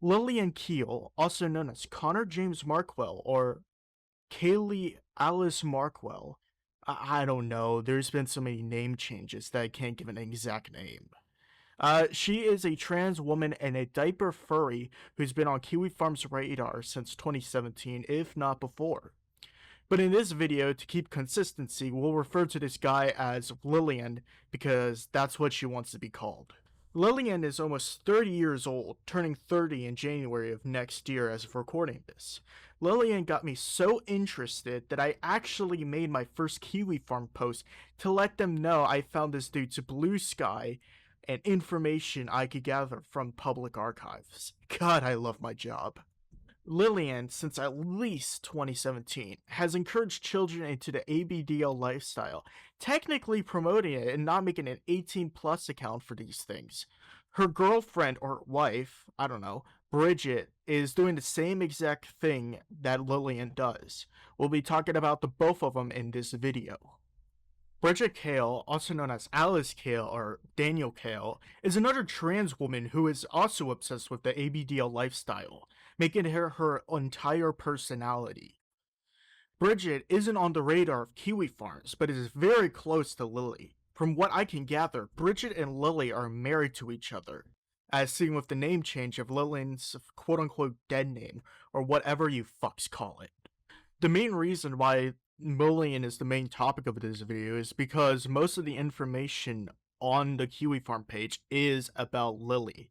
Lillian Keil, also known as Connor James Markwell or Kaylee Alice Markwell. I don't know, there's been so many name changes that I can't give an exact name. She is a trans woman and a diaper furry who's been on KiwiFarms' radar since 2017, if not before. But in this video, to keep consistency, we'll refer to this guy as Lillian because that's what she wants to be called. Lillian is almost 30 years old, turning 30 in January of next year as of recording this. Lillian got me so interested that I actually made my first KiwiFarm post to let them know I found this dude's blue sky and information I could gather from public archives. God, I love my job. Lillian, since at least 2017, has encouraged children into the ABDL lifestyle, technically promoting it and not making an 18+ account for these things. Her girlfriend or wife, I don't know, Bridget, is doing the same exact thing that Lillian does. We'll be talking about the both of them in this video. Bridget Keil, also known as Alice Keil or Daniel Keil, is another trans woman who is also obsessed with the ABDL lifestyle, making her her entire personality. Bridget isn't on the radar of KiwiFarms, but is very close to Lilly. From what I can gather, Bridget and Lilly are married to each other, as seen with the name change of Lillian's quote-unquote dead name, or whatever you fucks call it. The main reason why Lillian is the main topic of this video is because most of the information on the KiwiFarm page is about Lilly.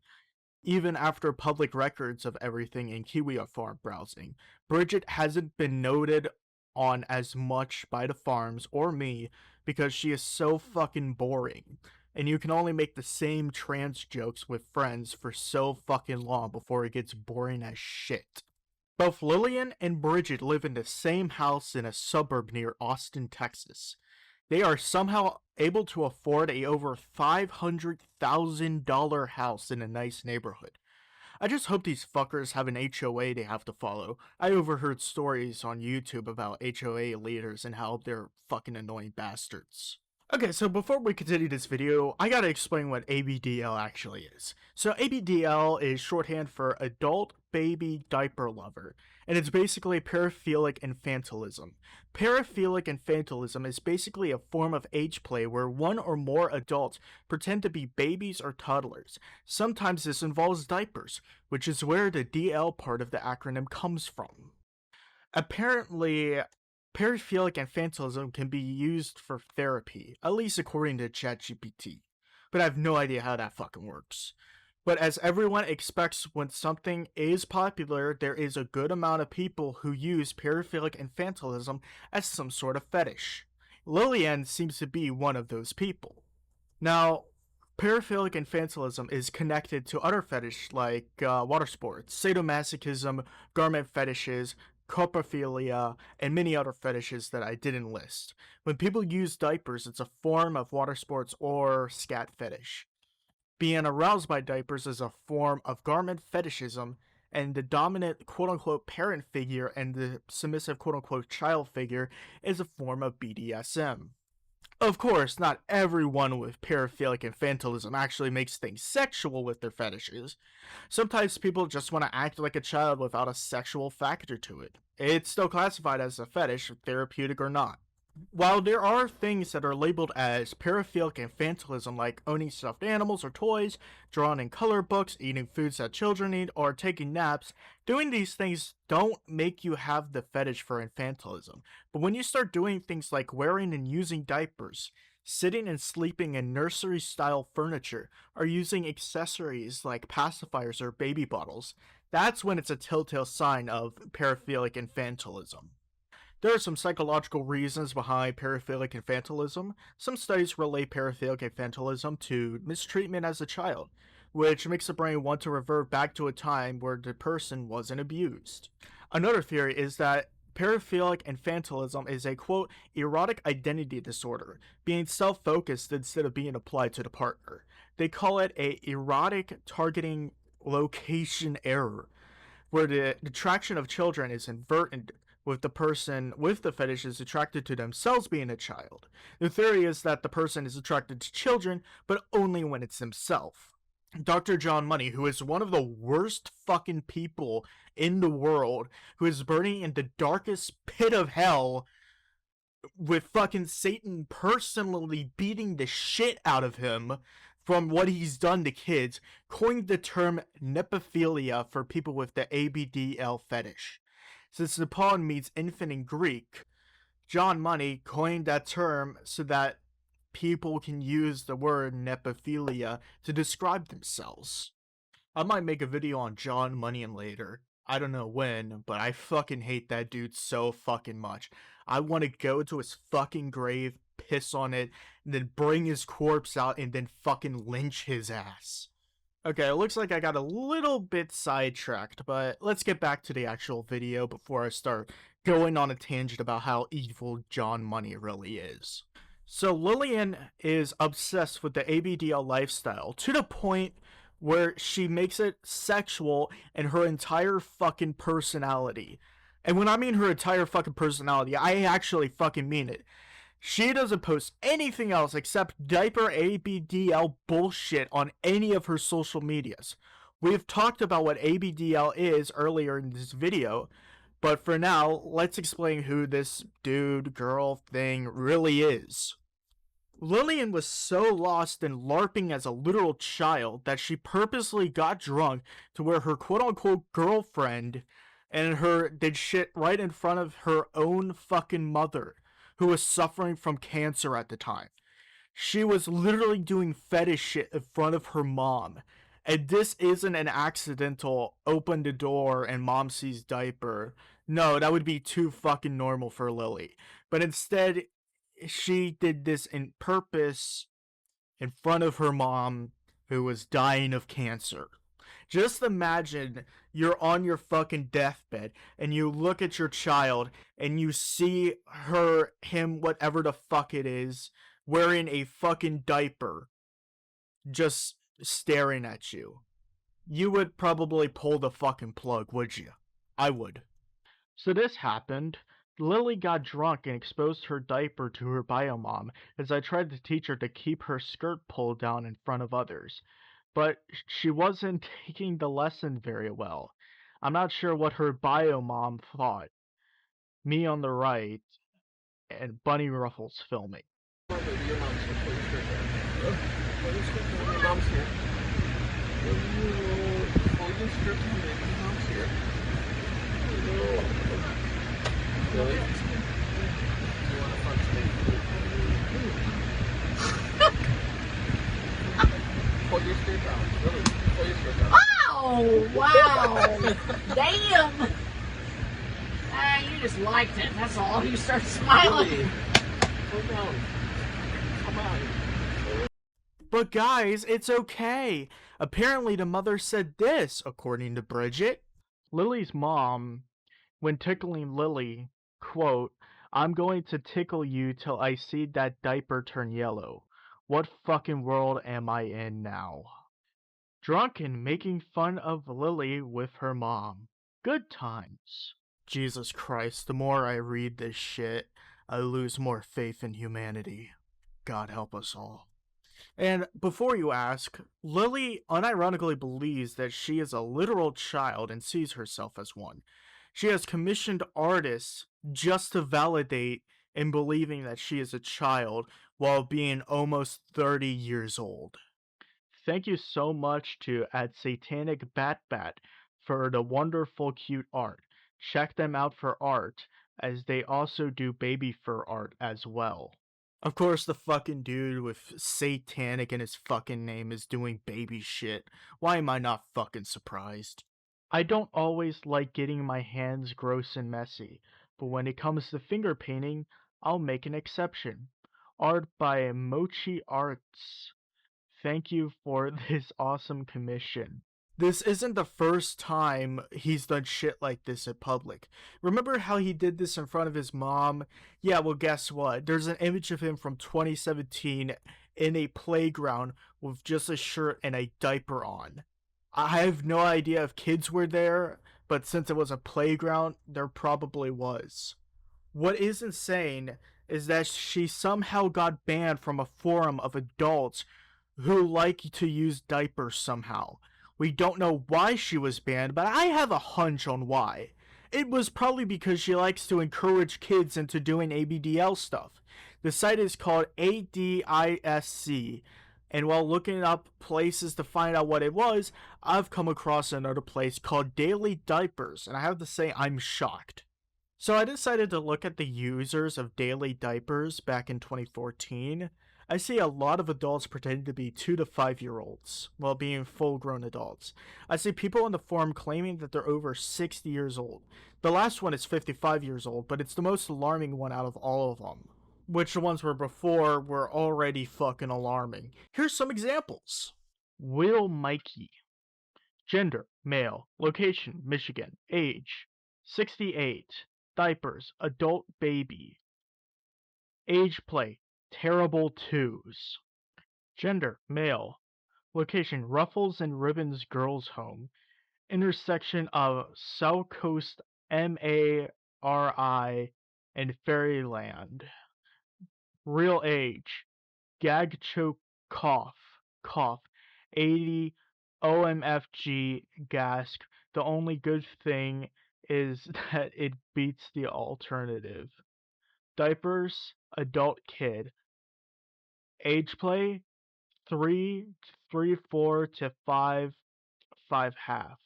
Even after public records of everything in KiwiFarm browsing, Bridget hasn't been noted on as much by the farms or me because she is so fucking boring. And you can only make the same trans jokes with friends for so fucking long before it gets boring as shit. Both Lillian and Bridget live in the same house in a suburb near Austin, Texas. They are somehow able to afford a over $500,000 house in a nice neighborhood. I just hope these fuckers have an HOA they have to follow. I overheard stories on YouTube about HOA leaders and how they're fucking annoying bastards. Okay, so before we continue this video, I gotta explain what ABDL actually is. So ABDL is shorthand for Adult Baby Diaper Lover, and it's basically paraphilic infantilism. Paraphilic infantilism is basically a form of age play where one or more adults pretend to be babies or toddlers. Sometimes this involves diapers, which is where the DL part of the acronym comes from. Apparently, paraphilic infantilism can be used for therapy, at least according to ChatGPT, but I have no idea how that fucking works. But as everyone expects when something is popular, there is a good amount of people who use paraphilic infantilism as some sort of fetish. Lillian seems to be one of those people. Now, paraphilic infantilism is connected to other fetish like water sports, sadomasochism, garment fetishes, coprophilia, and many other fetishes that I didn't list. When people use diapers, it's a form of water sports or scat fetish. Being aroused by diapers is a form of garment fetishism, and the dominant quote-unquote parent figure and the submissive quote-unquote child figure is a form of BDSM. Of course, not everyone with paraphilic infantilism actually makes things sexual with their fetishes. Sometimes people just want to act like a child without a sexual factor to it. It's still classified as a fetish, therapeutic or not. While there are things that are labeled as paraphilic infantilism like owning stuffed animals or toys, drawing in color books, eating foods that children eat, or taking naps, doing these things don't make you have the fetish for infantilism. But when you start doing things like wearing and using diapers, sitting and sleeping in nursery-style furniture, or using accessories like pacifiers or baby bottles, that's when it's a telltale sign of paraphilic infantilism. There are some psychological reasons behind paraphilic infantilism. Some studies relate paraphilic infantilism to mistreatment as a child, which makes the brain want to revert back to a time where the person wasn't abused. Another theory is that paraphilic infantilism is a, quote, erotic identity disorder, being self-focused instead of being applied to the partner. They call it a erotic targeting location error, where the attraction of children is inverted with the person with the fetish is attracted to themselves being a child. The theory is that the person is attracted to children, but only when it's themselves. Dr. John Money, who is one of the worst fucking people in the world, who is burning in the darkest pit of hell with fucking Satan personally beating the shit out of him from what he's done to kids, coined the term nepophilia for people with the ABDL fetish. Since Nepal means infant in Greek, John Money coined that term so that people can use the word nepophilia to describe themselves. I might make a video on John Money later. I don't know when, but I fucking hate that dude so fucking much. I want to go to his fucking grave, piss on it, and then bring his corpse out and then fucking lynch his ass. Okay, it looks like I got a little bit sidetracked, but let's get back to the actual video before I start going on a tangent about how evil John Money really is. So Lillian is obsessed with the ABDL lifestyle to the point where she makes it sexual in her entire fucking personality. And when I mean her entire fucking personality, I actually fucking mean it. She doesn't post anything else except diaper ABDL bullshit on any of her social medias. We've talked about what ABDL is earlier in this video, but for now, let's explain who this dude, girl thing really is. Lillian was so lost in LARPing as a literal child that she purposely got drunk to where her quote-unquote girlfriend and her did shit right in front of her own fucking mother, who was suffering from cancer at the time. She was literally doing fetish shit in front of her mom. And this isn't an accidental open the door and mom sees diaper. No, that would be too fucking normal for Lily. But instead, she did this in purpose in front of her mom, who was dying of cancer. Just imagine you're on your fucking deathbed and you look at your child and you see her, him, whatever the fuck it is, wearing a fucking diaper, just staring at you. You would probably pull the fucking plug, would you? I would. So this happened. Lily got drunk and exposed her diaper to her biomom as I tried to teach her to keep her skirt pulled down in front of others. But she wasn't taking the lesson very well. I'm not sure what her biomom thought. Me on the right and Bunny Ruffles filming. Your mom's here. Pull your skirt down. Pull your skirt down. Your mom's here. Pull your skirt down. Your mom's here. Really? You want a fun steak? Pull your skirt down. Really? Pull your skirt down. Oh, wow. Damn. You just liked it. That's all. You start smiling. Really? Pull down. Come on. But guys, it's okay. Apparently the mother said this, according to Bridget. Lily's mom, when tickling Lily, quote, "I'm going to tickle you till I see that diaper turn yellow. What fucking world am I in now?" Drunken making fun of Lily with her mom. Good times. Jesus Christ, the more I read this shit, I lose more faith in humanity. God help us all. And before you ask, Lily unironically believes that she is a literal child and sees herself as one. She has commissioned artists just to validate in believing that she is a child while being almost 30 years old. Thank you so much to @SatanicBatBat for the wonderful cute art. Check them out for art, as they also do baby fur art as well. Of course, the fucking dude with satanic in his fucking name is doing baby shit. Why am I not fucking surprised? I don't always like getting my hands gross and messy, but when it comes to finger painting, I'll make an exception. Art by Mochi Arts. Thank you for this awesome commission. This isn't the first time he's done shit like this in public. Remember how he did this in front of his mom? Yeah, well, guess what? There's an image of him from 2017 in a playground with just a shirt and a diaper on. I have no idea if kids were there, but since it was a playground, there probably was. What is insane is that she somehow got banned from a forum of adults who like to use diapers somehow. We don't know why she was banned, but I have a hunch on why. It was probably because she likes to encourage kids into doing ABDL stuff. The site is called ADISC, and while looking up places to find out what it was, I've come across another place called Daily Diapers, and I have to say I'm shocked. So I decided to look at the users of Daily Diapers back in 2014. I see a lot of adults pretending to be 2 to 5 year olds while being full grown adults. I see people on the forum claiming that they're over 60 years old. The last one is 55 years old, but it's the most alarming one out of all of them. Which the ones were before were already fucking alarming. Here's some examples. Will Mikey. Gender, male. Location, Michigan. Age, 68. Diapers, adult baby. Age play, terrible twos. Gender, male. Location, Ruffles and Ribbons Girls Home. Intersection of South Coast MARI and Fairyland. Real age, gag choke cough, 80 OMFG gasp. The only good thing is that it beats the alternative. Diapers, adult kid. Age play, 4 to 5 half.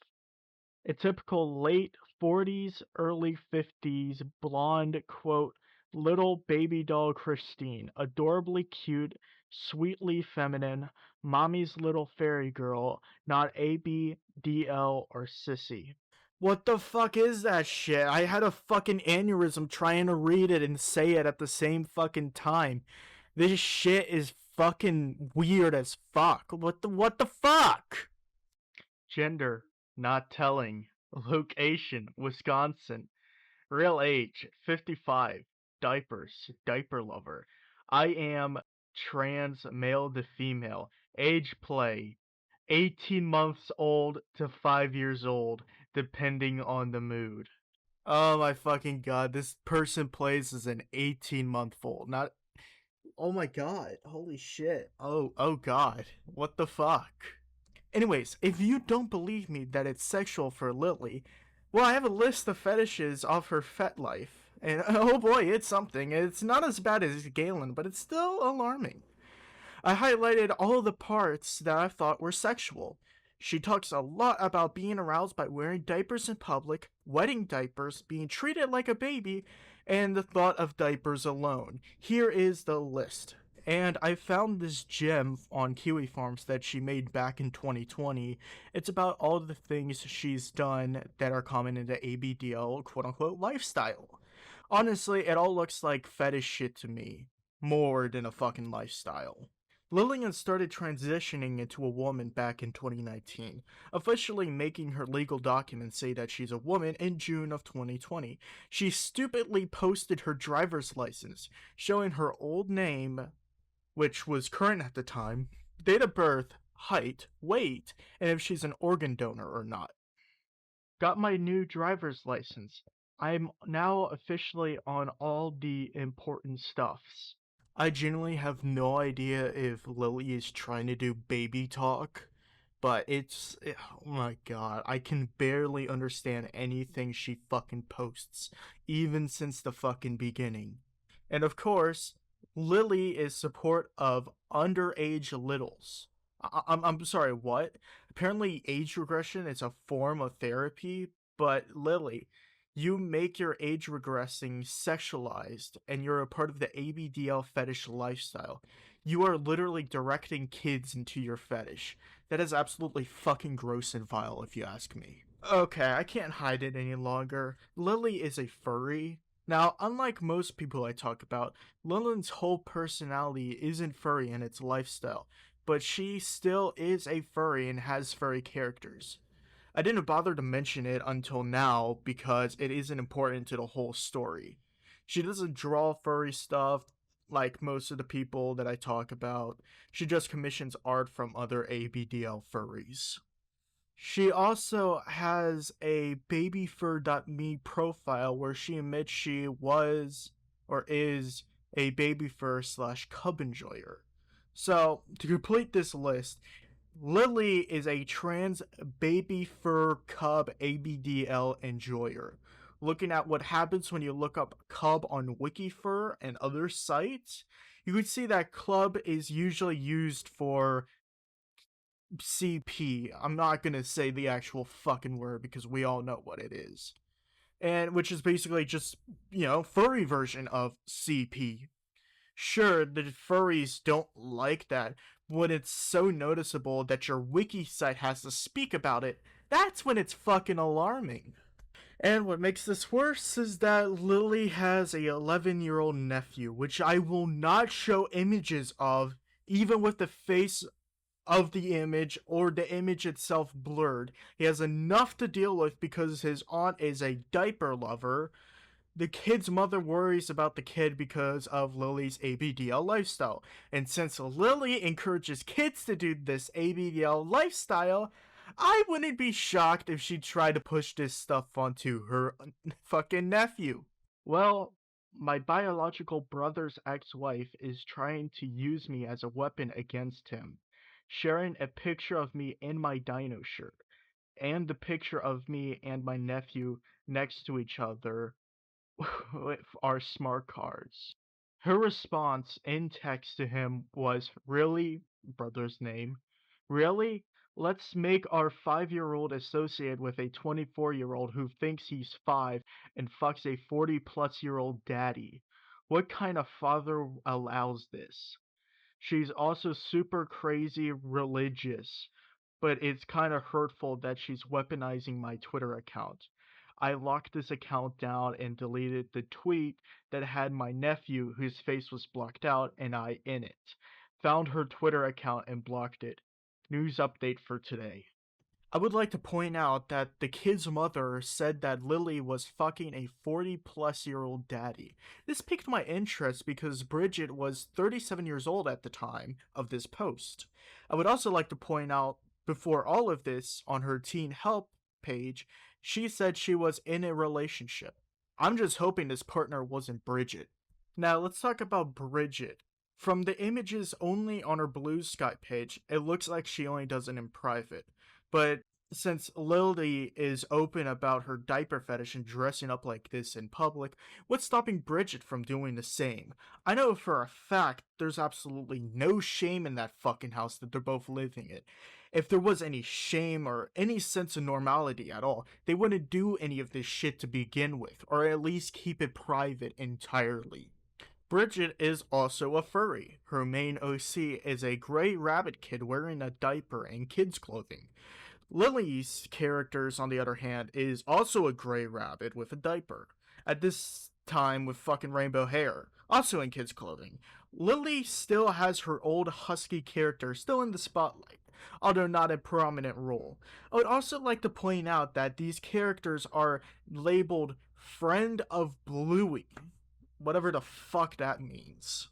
A typical late 40s, early 50s blonde, quote, little baby doll Christine, adorably cute, sweetly feminine, mommy's little fairy girl, not ABDL or sissy. What the fuck is that shit? I had a fucking aneurysm trying to read it and say it at the same fucking time. This shit is fucking weird as fuck. What the fuck? Gender, not telling. Location, Wisconsin. Real age, 55. Diapers, diaper lover. I am trans, male to female. Age play, 18 months old to 5 years old, depending on the mood. Oh my fucking god, this person plays as an 18-month-old, not... Oh my god, holy shit. Oh god, what the fuck? Anyways, if you don't believe me that it's sexual for Lilly, well, I have a list of fetishes of her fet life. And oh boy, it's something. It's not as bad as Galen, but it's still alarming. I highlighted all the parts that I thought were sexual. She talks a lot about being aroused by wearing diapers in public, wetting diapers, being treated like a baby, and the thought of diapers alone. Here is the list. And I found this gem on KiwiFarms that she made back in 2020. It's about all the things she's done that are common in the ABDL quote-unquote lifestyle. Honestly, it all looks like fetish shit to me, more than a fucking lifestyle. Lillian started transitioning into a woman back in 2019, officially making her legal documents say that she's a woman in June of 2020. She stupidly posted her driver's license, showing her old name, which was current at the time, date of birth, height, weight, and if she's an organ donor or not. Got my new driver's license. I'm now officially on all the important stuffs. I genuinely have no idea if Lilly is trying to do baby talk, but oh my god, I can barely understand anything she fucking posts, even since the fucking beginning. And of course, Lilly is support of underage littles. I'm sorry, what? Apparently age regression is a form of therapy, but Lilly, you make your age regressing sexualized, and you're a part of the ABDL fetish lifestyle. You are literally directing kids into your fetish. That is absolutely fucking gross and vile, if you ask me. Okay, I can't hide it any longer. Lilly is a furry. Now, unlike most people I talk about, Lillian's whole personality isn't furry in its lifestyle, but she still is a furry and has furry characters. I didn't bother to mention it until now because it isn't important to the whole story. She doesn't draw furry stuff like most of the people that I talk about. She just commissions art from other ABDL furries. She also has a babyfur.me profile where she admits she was or is a babyfur / cub enjoyer. So, to complete this list, Lilly is a trans baby fur cub ABDL enjoyer. Looking at what happens when you look up cub on WikiFur and other sites, you would see that club is usually used for CP. I'm not gonna say the actual fucking word because we all know what it is. And which is basically just, furry version of CP. Sure, the furries don't like that, but when it's so noticeable that your wiki site has to speak about it, that's when it's fucking alarming. And what makes this worse is that Lilly has a 11-year-old nephew, which I will not show images of, even with the face of the image or the image itself blurred. He has enough to deal with because his aunt is a diaper lover. The kid's mother worries about the kid because of Lilly's ABDL lifestyle. And since Lilly encourages kids to do this ABDL lifestyle, I wouldn't be shocked if she tried to push this stuff onto her fucking nephew. Well, my biological brother's ex-wife is trying to use me as a weapon against him, sharing a picture of me in my dino shirt, and the picture of me and my nephew next to each other with our smart cards. Her response in text to him was, "Really?" Brother's name. "Really? Let's make our 5-year-old associate with a 24-year-old who thinks he's 5 and fucks a 40-plus-year-old daddy. What kind of father allows this?" She's also super crazy religious, but it's kind of hurtful that she's weaponizing my Twitter account. I locked this account down and deleted the tweet that had my nephew, whose face was blocked out, and I in it. Found her Twitter account and blocked it. News update for today. I would like to point out that the kid's mother said that Lilly was fucking a 40-plus-year-old daddy. This piqued my interest because Bridget was 37 years old at the time of this post. I would also like to point out, before all of this, on her teen help page, she said she was in a relationship. I'm just hoping this partner wasn't Bridget. Now, let's talk about Bridget. From the images only on her Blue Sky page, it looks like she only does it in private. But since Lilly is open about her diaper fetish and dressing up like this in public, what's stopping Bridget from doing the same? I know for a fact there's absolutely no shame in that fucking house that they're both living in. If there was any shame or any sense of normality at all, they wouldn't do any of this shit to begin with, or at least keep it private entirely. Bridget is also a furry. Her main OC is a gray rabbit kid wearing a diaper and kids' clothing. Lilly's characters, on the other hand, is also a gray rabbit with a diaper. At this time with fucking rainbow hair, also in kids' clothing. Lilly still has her old husky character still in the spotlight, although not a prominent role. I would also like to point out that these characters are labeled Friend of Bluey, whatever the fuck that means.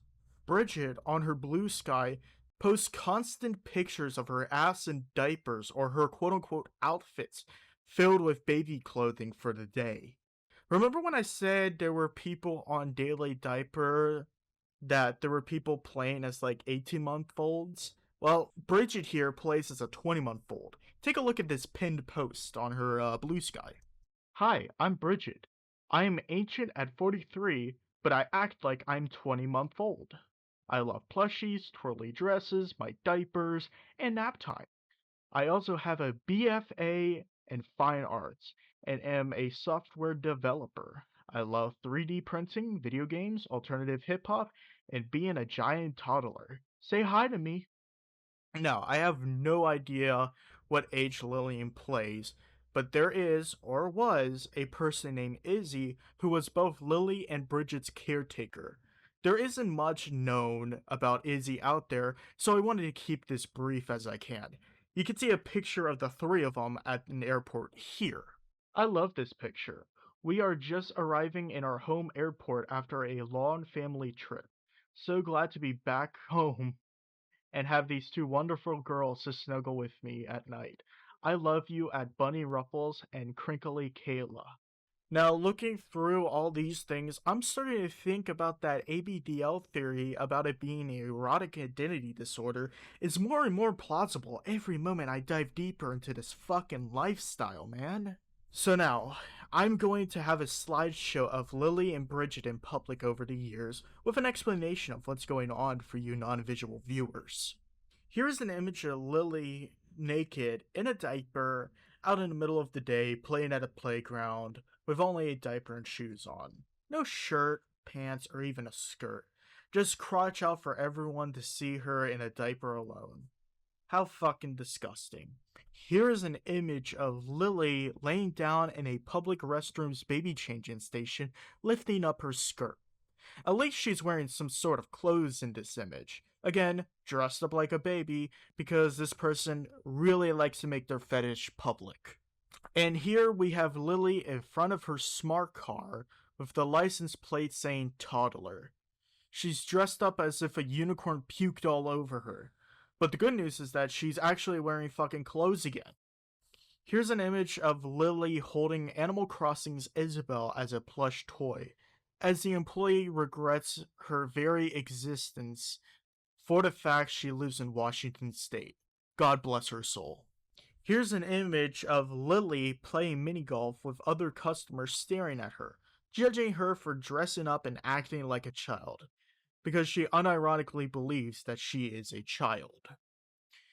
Bridget, on her Blue Sky, posts constant pictures of her ass in diapers or her quote unquote outfits filled with baby clothing for the day. Remember when I said there were people on daily diaper, that there were people playing as like 18-month-olds? Well, Bridget here plays as a 20-month-old. Take a look at this pinned post on her Blue Sky. "Hi, I'm Bridget. I am ancient at 43, but I act like I'm 20-month-old. I love plushies, twirly dresses, my diapers, and nap time. I also have a BFA in fine arts and am a software developer. I love 3D printing, video games, alternative hip hop, and being a giant toddler. Say hi to me." Now, I have no idea what age Lillian plays, but there is, or was, a person named Izzy who was both Lilly and Bridget's caretaker. There isn't much known about Izzy out there, so I wanted to keep this brief as I can. You can see a picture of the three of them at an airport here. I love this picture. We are just arriving in our home airport after a long family trip. So glad to be back home and have these two wonderful girls to snuggle with me at night. I love you at Bunny Ruffles and Crinkly Kayla. Now, looking through all these things, I'm starting to think about that ABDL theory about it being an erotic identity disorder is more and more plausible every moment I dive deeper into this fucking lifestyle, man. So now, I'm going to have a slideshow of Lilly and Bridget in public over the years, with an explanation of what's going on for you non-visual viewers. Here's an image of Lilly naked, in a diaper, out in the middle of the day, playing at a playground, with only a diaper and shoes on. No shirt, pants, or even a skirt. Just crotch out for everyone to see her in a diaper alone. How fucking disgusting. Here is an image of Lilly laying down in a public restroom's baby changing station, lifting up her skirt. At least she's wearing some sort of clothes in this image. Again, dressed up like a baby, because this person really likes to make their fetish public. And here we have Lilly in front of her smart car with the license plate saying toddler. She's dressed up as if a unicorn puked all over her. But the good news is that she's actually wearing fucking clothes again. Here's an image of Lilly holding Animal Crossing's Isabelle as a plush toy, as the employee regrets her very existence for the fact she lives in Washington State. God bless her soul. Here's an image of Lilly playing mini golf with other customers staring at her, judging her for dressing up and acting like a child, because she unironically believes that she is a child.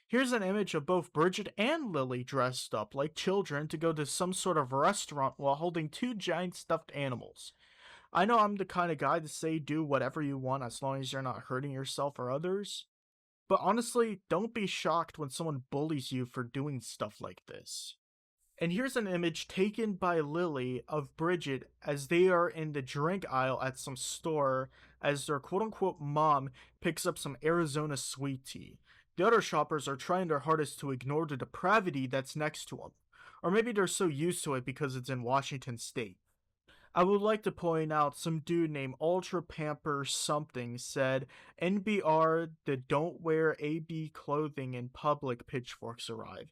Here's an image of both Bridget and Lilly dressed up like children to go to some sort of restaurant while holding two giant stuffed animals. I know I'm the kind of guy to say do whatever you want as long as you're not hurting yourself or others. But honestly, don't be shocked when someone bullies you for doing stuff like this. And here's an image taken by Lilly of Bridget as they are in the drink aisle at some store as their quote-unquote mom picks up some Arizona sweet tea. The other shoppers are trying their hardest to ignore the depravity that's next to them. Or maybe they're so used to it because it's in Washington State. I would like to point out some dude named Ultra Pamper something said, NBR, the don't wear AB clothing in public pitchforks arrive.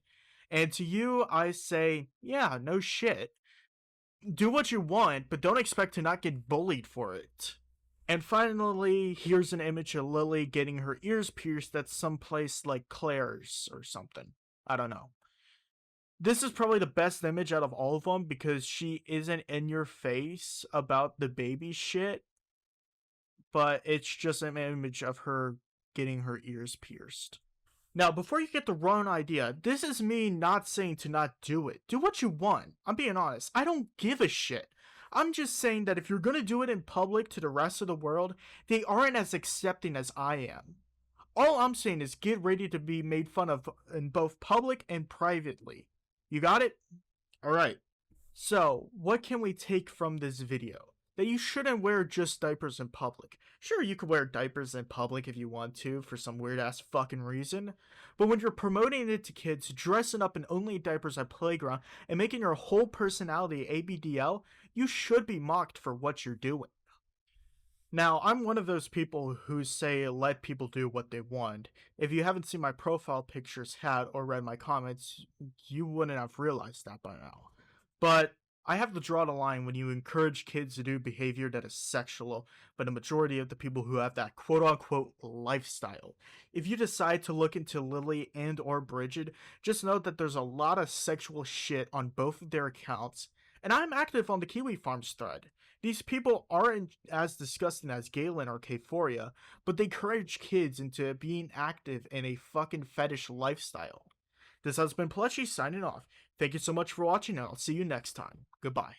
And to you, I say, yeah, no shit. Do what you want, but don't expect to not get bullied for it. And finally, here's an image of Lilly getting her ears pierced at some place like Claire's or something. I don't know. This is probably the best image out of all of them because she isn't in your face about the baby shit, but it's just an image of her getting her ears pierced. Now, before you get the wrong idea, this is me not saying to not do it. Do what you want. I'm being honest. I don't give a shit. I'm just saying that if you're gonna do it in public to the rest of the world, they aren't as accepting as I am. All I'm saying is get ready to be made fun of in both public and privately. You got it? Alright. So, what can we take from this video? That you shouldn't wear just diapers in public. Sure, you could wear diapers in public if you want to, for some weird ass fucking reason. But when you're promoting it to kids, dressing up in only diapers at playground, and making your whole personality ABDL, you should be mocked for what you're doing. Now, I'm one of those people who say let people do what they want. If you haven't seen my profile pictures had or read my comments, you wouldn't have realized that by now. But I have to draw the line when you encourage kids to do behavior that is sexual, but a majority of the people who have that quote-unquote lifestyle. If you decide to look into Lilly and or Bridget, just note that there's a lot of sexual shit on both of their accounts, and I'm active on the KiwiFarms thread. These people aren't as disgusting as Galen or Kphoria, but they encourage kids into being active in a fucking fetish lifestyle. This has been Plushy signing off. Thank you so much for watching, and I'll see you next time. Goodbye.